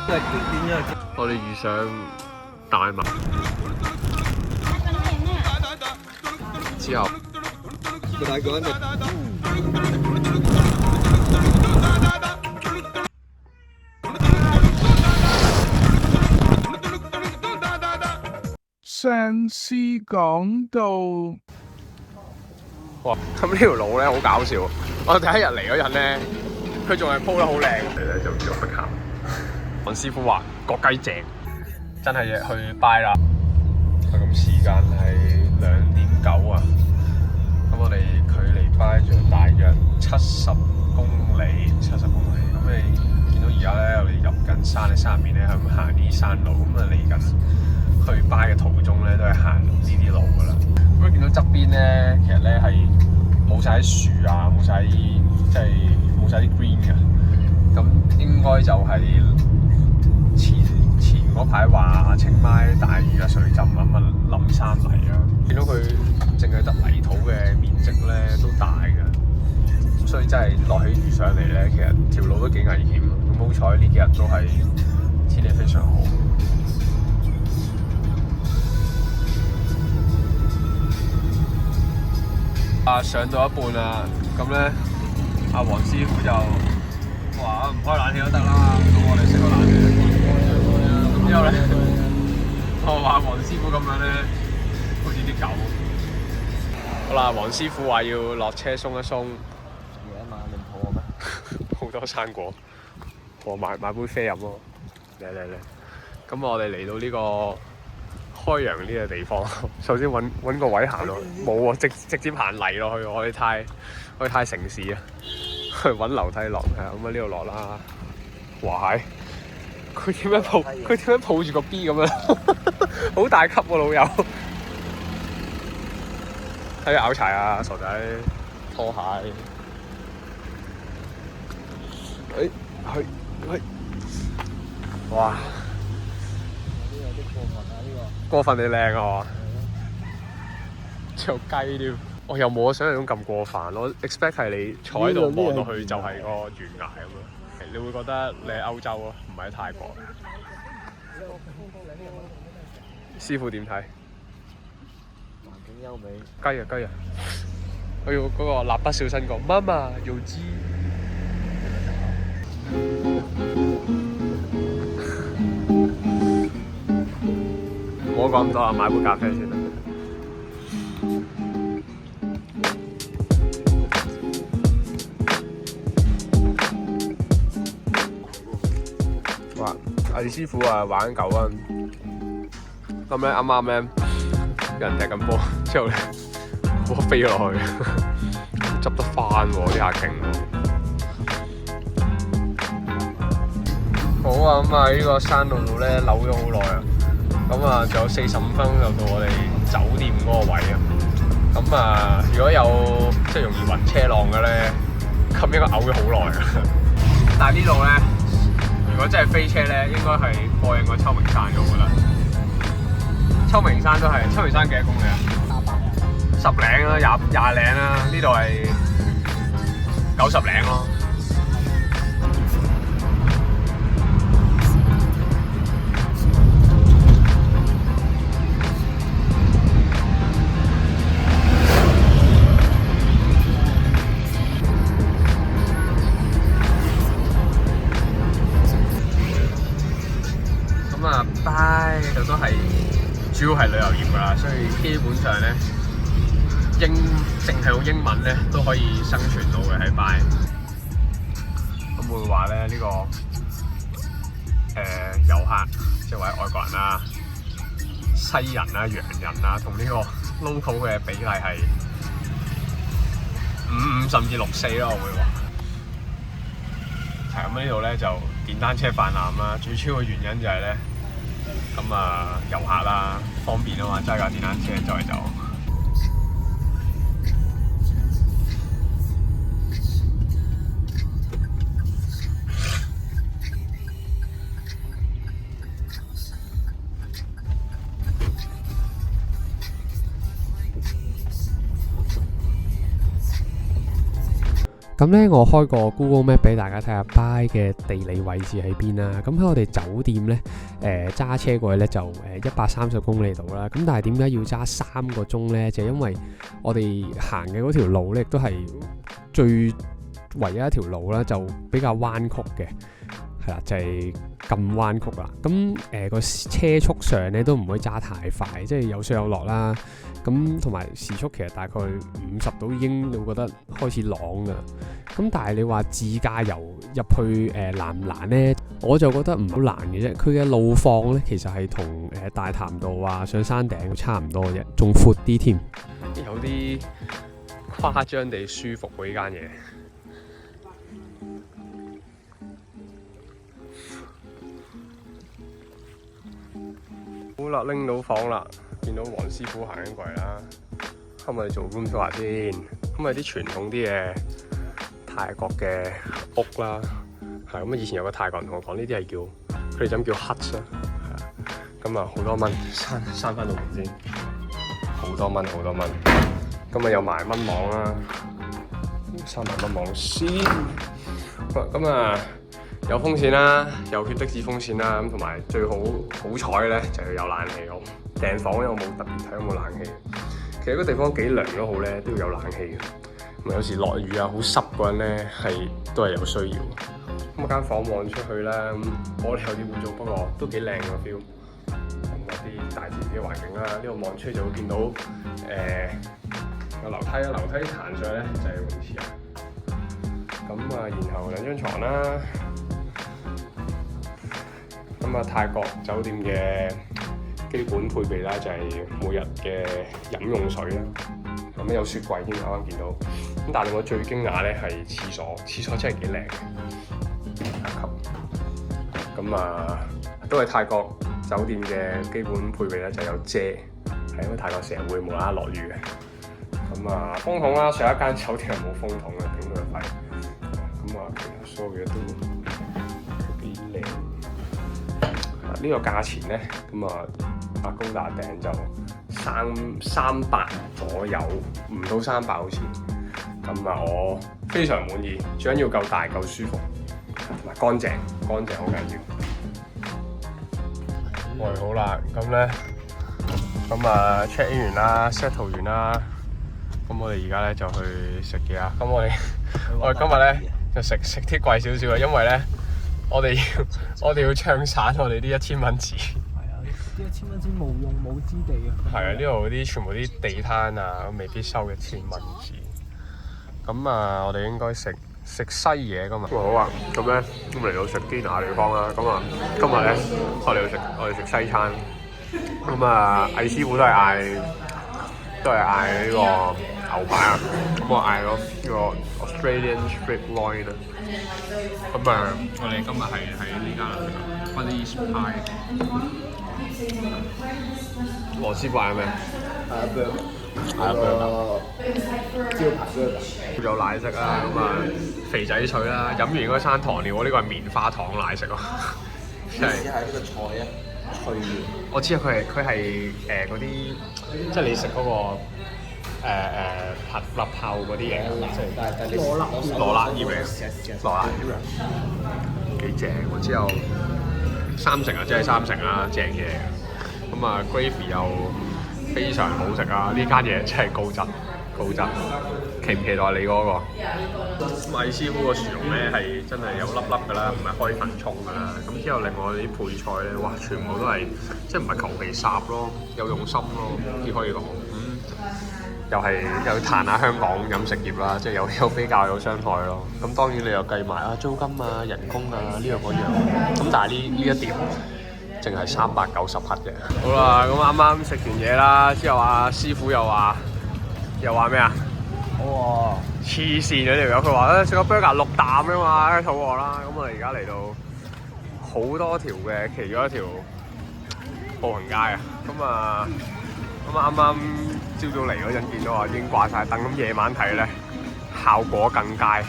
係經典嘅。我哋遇上大麻之後，個大個人上次講到，哇！咁呢條路咧好搞笑。我第一日嚟嗰陣咧，佢仲係鋪得好靚。嚟咧就叫碧咸。黃師傅話個雞正，真係去拜啦。咁時間係2:09啊。咁我哋距離拜仲大約70公里。咁你見到而家咧，我哋入緊山喺山入面咧，係咁行啲山路。咁啊嚟緊去拜嘅途中咧，都係行呢啲路噶啦。咁啊見到側邊咧，其實咧係冇晒啲樹啊，冇晒啲即係冇晒啲 green 嘅。咁應該就係前嗰排話清邁大雨啊、水浸啊、咁啊冧山泥啊，見到佢淨係得泥土嘅面積咧都大嘅，所以真係落起雨上嚟咧，其實條路都幾危險。咁好彩呢幾日都係天氣非常好。上到一半啦，咁咧阿黃師傅就話唔開冷氣都得啦，咁我哋熄個冷氣。之後咧，我話黃師傅咁樣咧，好似啲狗。好啦，黃師傅話要落車鬆一鬆。夜一晚你唔肚餓咩？好多生果，我買杯啡飲咯。嚟！咁我哋嚟到呢個開陽呢個地方，首先揾個位行咯，冇啊，直接行泥落去，我哋太城市啊，去揾樓梯落，係咁啊呢度落啦。哇係，佢點樣抱住個 B 咁樣，好大級喎老友，睇佢拗柴啊傻仔，拖鞋，去，哇！過分地靚啊！仲有雞添，我又冇我想象中咁過分咯。expect 係你坐喺度望落去就係個懸崖咁樣，你會覺得你喺歐洲咯，唔係喺泰國。師傅點睇？環境優美。雞啊！我要嗰個蠟筆小新講媽媽有雞。唔好講咁多啦，買杯咖啡先啦。哇！阿師傅啊玩緊9蚊，咁咧啱啱咧有人踢緊波，之後咧波飛落去，執得翻喎，呢下勁喎。好啊，咁啊呢個山路度咧扭咗好耐啊。咁啊，仲有45分鐘就到我哋酒店嗰個位啊！咁啊，如果有即係容易暈車浪嘅咧，咁應該嘔咗好耐啊！但係呢度咧，如果真係飛車咧，應該係過癮過秋名山嘅，我覺得。秋名山幾多公里啊？10零啦，20零啦，呢度係90零咯。拜呢度都係主要係旅遊業㗎啦，所以基本上咧淨係用英文咧都可以生存到嘅喺拜。咁會話咧呢個遊客即係或者外國人啦、西人啦、洋人啦，同呢個 local 嘅比例係5:5甚至6:4咯，我會話。係咁呢度咧就電單車泛濫啦，最主要嘅原因就係咧。咁啊，遊客啦，方便啊嘛，揸架電單車走嚟走。咁咧，我開個 Google Map 俾大家睇下 Bai 嘅地理位置喺邊啦。咁喺我哋酒店咧，揸車過去咧就130公里度啦。咁但係點解要揸3個鐘咧？就因為我哋行嘅嗰條路咧，亦都係唯一一條路啦，就比較彎曲嘅，係啦，就係咁彎曲啦。咁個車速上咧都唔可以揸太快，即係有上有落啦。咁同埋時速其實大概50度已經你會覺得開始朗㗎。咁但係你話自駕遊入去難唔難呢？我就覺得唔好難嘅啫。佢嘅路況咧其實係同大潭道啊上山頂差唔多嘅啫，仲闊啲添。有啲誇張地舒服喎呢間嘢。好啦，拎到房啦，見到黃師傅行緊過嚟啦，咁我哋做 room tour 先。咁係啲傳統啲嘅泰國嘅屋啦，係咁啊！以前有個泰國人同我講，呢啲係叫佢哋就咁叫 hut 啦，係啊。咁啊好多蚊，閂翻到門先，好多蚊。咁啊有埋蚊網啦，閂埋蚊網先。咁啊〜有風扇啦，有血的士風扇啦，咁同埋最好彩咧就要有冷氣咯。訂房咧我冇特別睇有冇冷氣，其實個地方幾涼都好咧，都要有冷氣嘅。咁有時落雨啊，好濕嗰陣咧都係有需要。咁間房望出去啦，我哋有啲污糟，不過都幾靚個 feel。咁有啲大自然嘅環境啦，呢度望出去就會見到有樓梯啦，樓梯行上去咧就係泳池啦。咁啊，然後2張床啦。咁啊，泰國酒店嘅基本配備啦，就係每日嘅飲用水啦。咁有雪櫃添，啱啱見到。咁但係令我最驚訝咧係廁所真係幾靚嘅。咁啊，都係泰國酒店嘅基本配備咧，就有遮，係因為泰國成日會無啦啦落雨嘅。咁啊，風筒啦，上一間酒店係冇風筒嘅，頂佢個肺。咁啊，其他所有嘢都幾靚。呢個價錢咧，咁啊阿高達訂就300左右，唔到300好似。咁啊，我非常滿意，最緊要夠大夠舒服，同埋乾淨好緊要。喂，好啦，咁啊 check in 完啦 ，settle 完啦，咁我哋而家咧就去食嘢啊。咁我哋今日咧就食啲貴少少嘅，因為咧。我哋要唱散我哋啲1000蚊紙。係啊，啲1000蚊紙冇用武之地啊。係啊，呢度啲全部啲地攤啊，未必收1000蚊紙。咁啊，我哋應該食西嘢㗎嘛。好啊，咁咧咁嚟到食堅拿地方啦。咁啊，今日咧我哋食西餐。咁啊，魏師傅都係嗌呢個牛排啊。咁我嗌咗呢個 Australian Strip Loin 啊。咁啊，我哋今日係喺呢間啦 Buddy's Pie。黃師傅嗌咩？招牌burger。有奶食啦，咁啊肥仔水啦，飲完嗰餐糖尿，我呢個係棉花糖奶食咯。即係呢個菜啊，脆嘅。我知啊，佢係嗰啲，即係你食嗰個。拍立泡嗰啲嘢，即係羅勒葉嚟嘅，羅勒葉幾正喎！之後3成啊，即係3成啦，正嘢。咁啊 gravy 又非常好食啊！呢間嘢真係高質。期唔期待你嗰個？魏師傅個薯蓉咧係真係有粒粒㗎啦，唔係開粉葱㗎啦。咁之後另外啲配菜咧，哇，全部都係即係唔係求其霎咯，有用心咯，只可以講。又彈下香港飲食業啦，即係有比較有傷害咯。咁當然你又計埋租金啊、人工啊呢樣嗰樣。咁但係呢一碟淨係390克嘅。好啦，咁啱啱食完嘢啦，之後阿師傅又話咩啊？好喎！黐線咗條友，佢話食個 burger 6啖啊嘛，肚餓啦。咁我哋而家嚟到好多條嘅其中一條步行街啊。咁啱啱朝早嚟嗰陣見到話已經掛晒燈，咁夜晚睇咧效果更佳。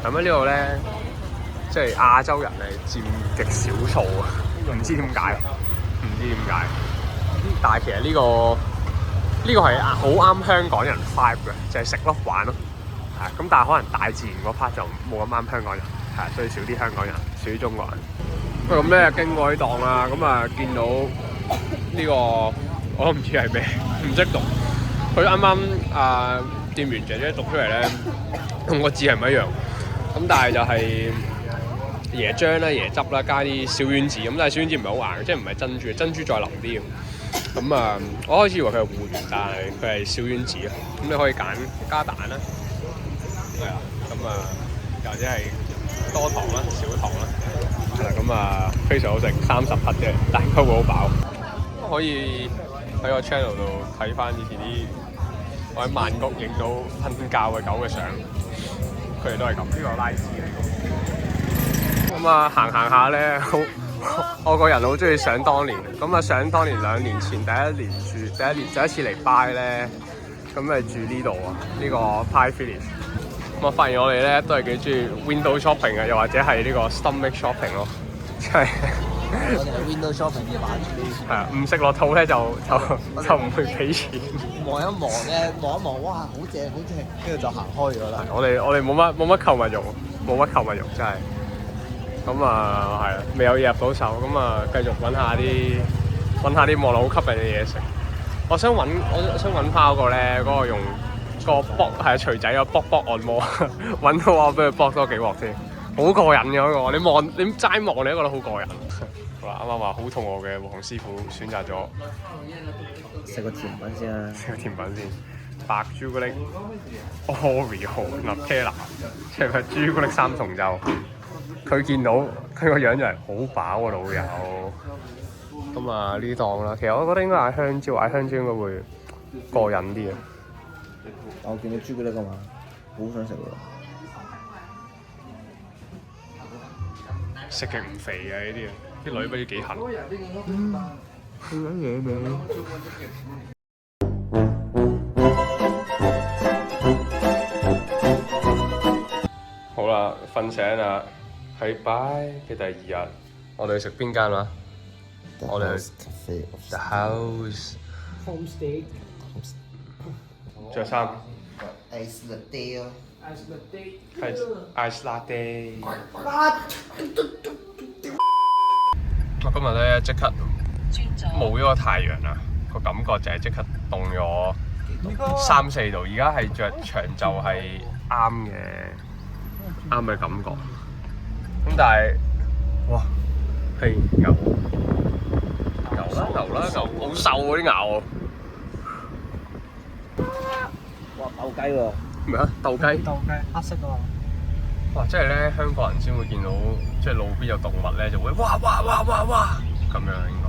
咁喺呢度咧，即係亞洲人係佔極少數啊，唔知點解。但係其實呢個呢個係好啱香港人 vibe 嘅，就係食咯玩咯。係咁，但係可能大自然嗰 part 就冇咁啱香港人，係所以少啲香港人，少啲中國人。咁咧經過呢檔啦，咁啊見到呢個我都唔知係咩，唔識讀。佢啱啱店員姐姐讀出嚟咧，同個字係唔一樣。咁但係就係椰漿啦、椰汁啦，加啲小丸子。咁但係小丸子唔係好硬，即係唔係珍珠，珍珠再腍啲。咁我開始以為佢係芋圓，但係佢係小丸子啊。咁你可以揀加蛋啦，係啊。咁或者係多糖啦、少糖啦。係啦，咁非常好食，30克啫，但應該會好飽。可以喺個 channel 度睇翻以前啲我喺曼谷影到瞓覺嘅狗嘅相，佢哋都係咁。呢個拉絲嚟嘅。咁行下咧，我個人好中意想當年。咁想當年2年前第一次嚟 Pai 咧，咁咪住呢度啊，呢個 Pai Village。咁我發現我哋咧都係幾中意 window shopping 嘅，又或者係呢個 stomach shopping 咯，即係我哋係 window shopping 嘅版主。係啊，唔食落肚咧就唔會俾錢。望一望咧，望一望，哇，好正好正，跟住就行開咗啦。我哋冇乜購物慾，冇乜購物慾真係。咁係啊，未有嘢入到手，咁繼續揾下啲望落好吸引嘅嘢食。我想揾翻嗰個咧，嗰個用個卜係錘仔個卜按摩，揾到我俾佢卜多幾鑊先，好過癮嘅嗰個。你齋望你都覺得好過癮。好啦，啱啱話好肚餓嘅黃師傅選擇咗食個甜品先啦。食個甜品先，白朱古力 Oreo Nutella， 即係朱古力3重奏。佢見到佢個樣就係好飽啊，老友。咁呢檔啦，其實我覺得應該嗌香蕉，嗌香蕉應該會過癮啲啊。我見到朱古力㗎嘛，好想食喎。食極唔肥啊！呢啲啊，啲女不知幾痕。佢樣嘢味。好啦，瞓醒啦，喺 Pai 嘅第2日，我哋去食邊間啊？我哋去 The House Homestay。着衫。Ice latte 咯。Ice latte。我今日咧即刻冇咗個太陽啦，個感覺就係即刻凍咗3-4度，而家係着長袖係啱嘅感覺。咁但係，哇，係牛好瘦嗰啲牛。哇，鬥雞喎！咩啊？鬥雞？黑色喎。哇！即係咧，香港人先會見到，即係路邊有動物咧，就會哇咁樣應該。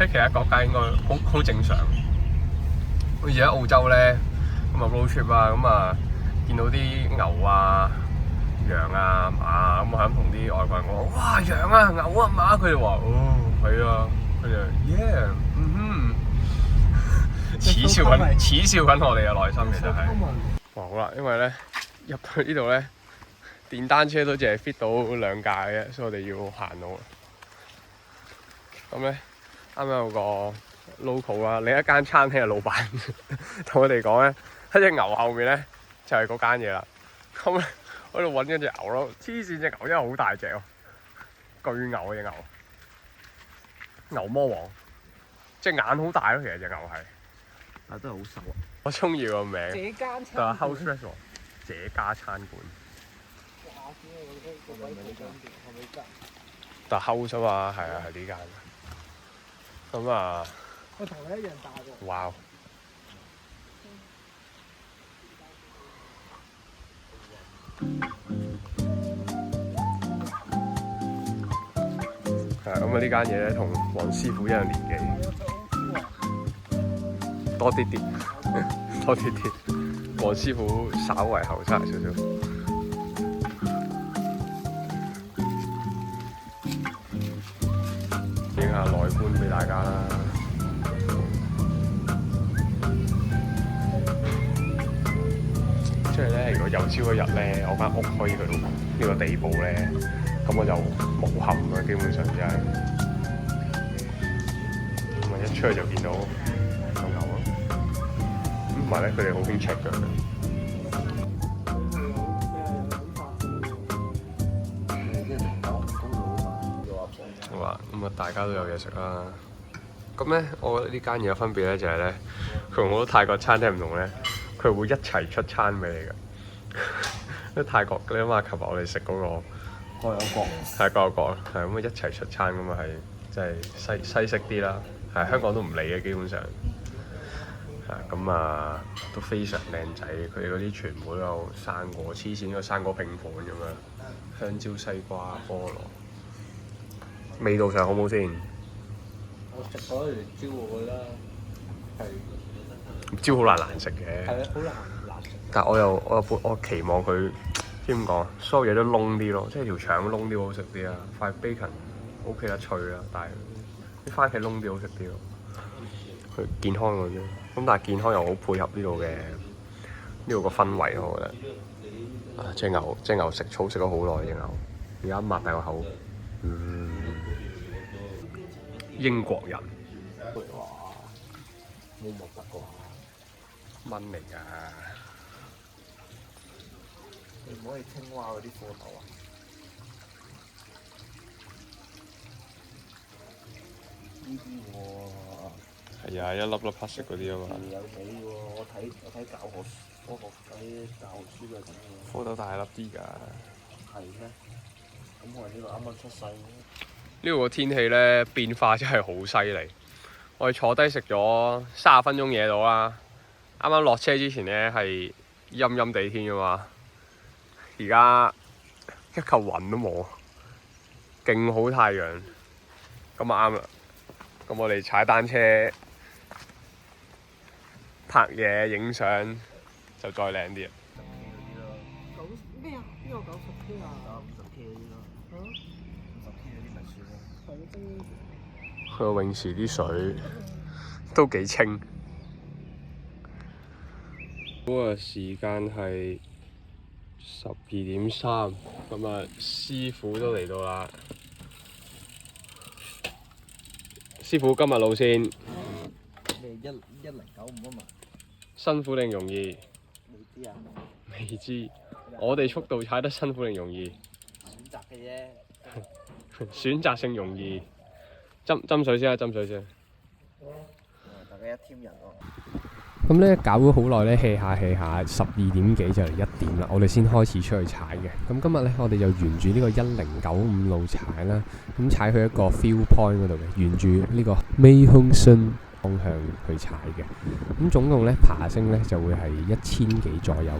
喺其他國家應該好正常。好似喺澳洲咧，咁road trip啊，見到啲牛啊、羊啊、馬啊，咁我係咁同啲外國人講：哇，羊啊、牛啊、馬，佢哋話：哦，係啊，佢哋 yeah， 恥笑緊我哋嘅內心，其實係。哇，好啦，因為咧入去呢度咧，電單車都淨係 fit 到2架嘅啫，所以我哋要行路。咁咧，啱啱有個 local 啊，另一間餐廳嘅老闆同我哋講咧，喺隻牛後面咧就係嗰間嘢啦。咁咧我喺度揾緊隻牛咯，黐線，隻牛真係好大隻喎，巨牛啊隻牛，牛魔王，隻眼好大咯，其實隻牛係，但都係好瘦啊。我中意個名，這就係 House Restaurant， 這家餐館。但 House 啊嘛，係啊，係呢間。咁我同你一樣大喎。哇！係咁呢間嘢咧同黃師傅一樣年紀，多啲。黃師傅稍為後生少少。影下內觀俾大家啦。即係咧，如果有朝一日咧，我間屋可以去到呢個地步咧，咁我就無憾啊！基本上真係，咁一出去就見到有牛咯。埋咧佢哋好興赤腳嘅。好啦，咁啊大家都有嘢食啦。咁咧，我覺得呢間嘢有分別咧，就係咧，佢同好多泰國餐廳唔同咧，佢會一齊出餐俾你嘅。因為泰國你諗下，琴日我哋食嗰個各有各。係各有各，係咁啊一齊出餐咁啊係，即係西式啲啦。係香港都唔理嘅基本上。係咁啊，都非常靚仔。佢哋嗰啲全部都有生果，黐線個生果拼盤咁樣，香蕉、西瓜、菠蘿。味道上好唔好先？我食咗條蕉，我覺得係蕉好難食嘅。係啊，好難食。但我期望佢點講啊？所有嘢都燶啲咯，即係條腸燶啲好食啲啊，塊 bacon OK 啦脆啦，但係啲番茄燶啲好食啲咯。佢健康嗰啲，咁但係健康又好配合呢度個氛圍咯，我覺得。啊，隻牛食草食咗好耐，隻牛而家擘大個口。英國人。哇！冇核突啩？蚊嚟㗎。你唔可以青蛙嗰啲貨頭啊！呢啲喎。係啊，一粒粒黑色嗰啲啊嘛。有味喎！我睇科學睇教學書係咁嘅。蝌蚪大粒啲㗎。係咩？咁我呢個啱啱出世。呢度個天氣咧變化真係好犀利。我哋坐低食咗30分鐘嘢到啦。啱啱落車之前咧係陰陰地天㗎嘛，而家一嚿雲都冇，勁好太陽。咁啊啱啦。咁我哋踩單車、拍嘢、影相就再靚啲啦。咩啊？邊個90K啊50K 嗰啲咯。50K 嗰啲咪算咯。佢個泳池啲水都幾清。嗰個時間係12:03，咁啊師傅都嚟到啦。師傅今日路線咩1095啊嘛？辛苦定容易？未知啊。未知。我哋速度踩得辛苦定容易？選擇嘅啫。選擇性容易。斟水先啊！斟水先。大家一 team 人喎。咁咧搞咗好耐咧 hea 下，12點幾就嚟1點啦，我哋先開始出去踩嘅。咁今日咧我哋就沿住呢個1095路踩啦，咁踩去一個 view point 嗰度嘅，沿住呢個 Mae Hong Son 方向去踩嘅。咁總共咧爬升咧就會係1000幾左右。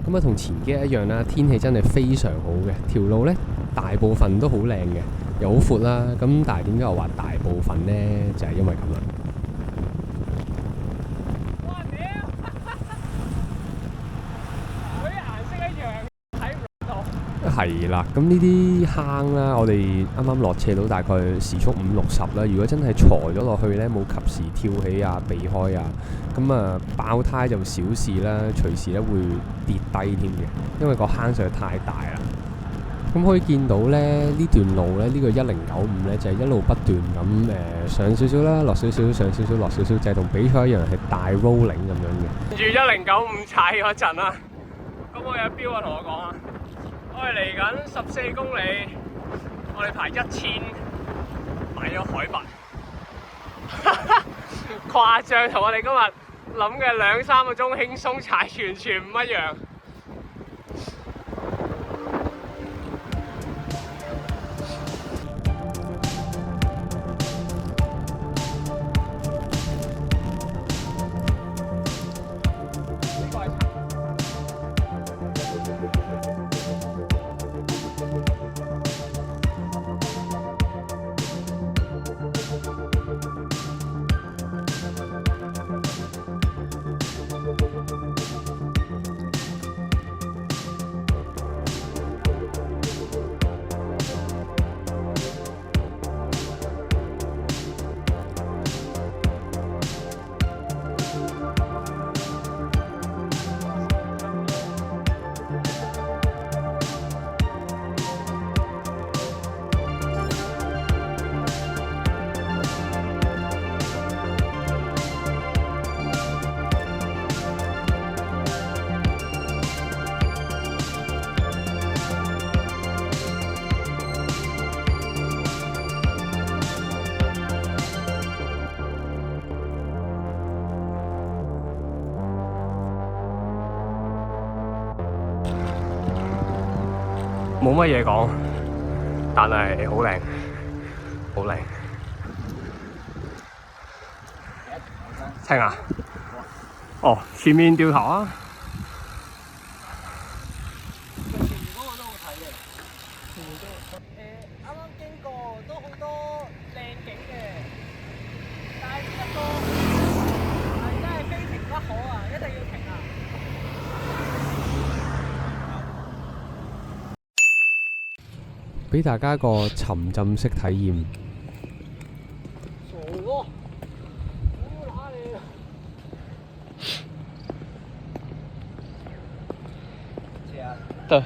咁啊同前幾日一樣啦，天氣真係非常好嘅，條路咧大部分都好靚嘅，又好闊啦。咁但係點解我話大部分咧？就係因為咁啦。係啦，咁呢啲坑啦，我哋啱啱落斜到大概時速50-60啦。如果真係坐咗落去呢，冇及時跳起啊、避開啊，咁啊爆胎就小事啦，隨時咧會跌低添嘅，因為個坑實在太大啦。咁可以見到咧呢段路咧，呢個1095咧就係一路不斷咁上少少啦，落少少，上少少，落少少，就係同比賽一樣係大 rolling 咁樣嘅。住1095踩嗰陣啊，咁我有標啊同我講啊。我哋嚟緊14公里，我哋排1000米咗海拔，誇張，同我哋今日諗嘅2-3個鐘輕鬆踩完全唔一樣。冇乜嘢講，但係好靚，好靚。聽啊！哦，前面掉頭啊！前面嗰個都好睇嘅，前面都啱啱經過都好多靚景嘅，但係呢一個係真係非停不可啊！一定要停啊！俾大家一個沉浸式體驗。傻喎！好揦你啊！對。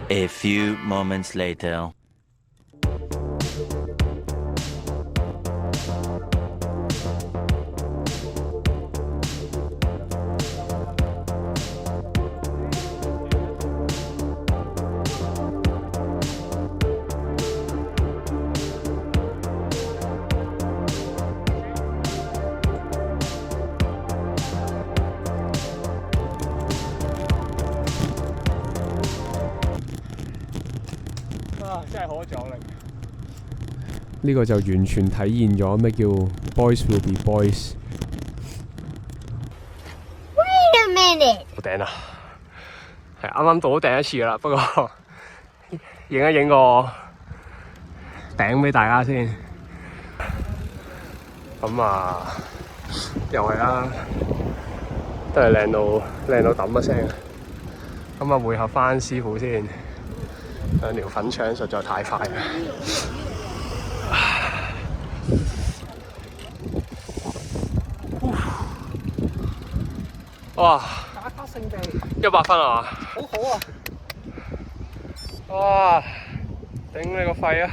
A few moments later.真係好壯力！呢個就完全體現咗咩叫 Boys will be boys。Wait a minute！到頂啦，係啱啱到頂一次噶啦，不過影一影個頂俾大家先。咁啊，又係啦，都係靚到揼一聲。咁啊，會合翻師傅先。兩條粉腸實在太快啦！哇！打卡勝地100分啊嘛！好好啊！哇！頂你個肺啊！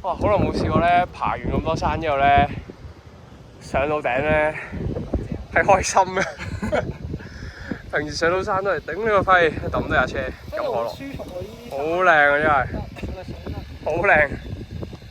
哇！好耐冇試過咧，爬完咁多山之後咧，上到頂咧係開心嘅。平時上到山都係頂你個肺，抌低架車飲可樂，好靚啊真係，好靚。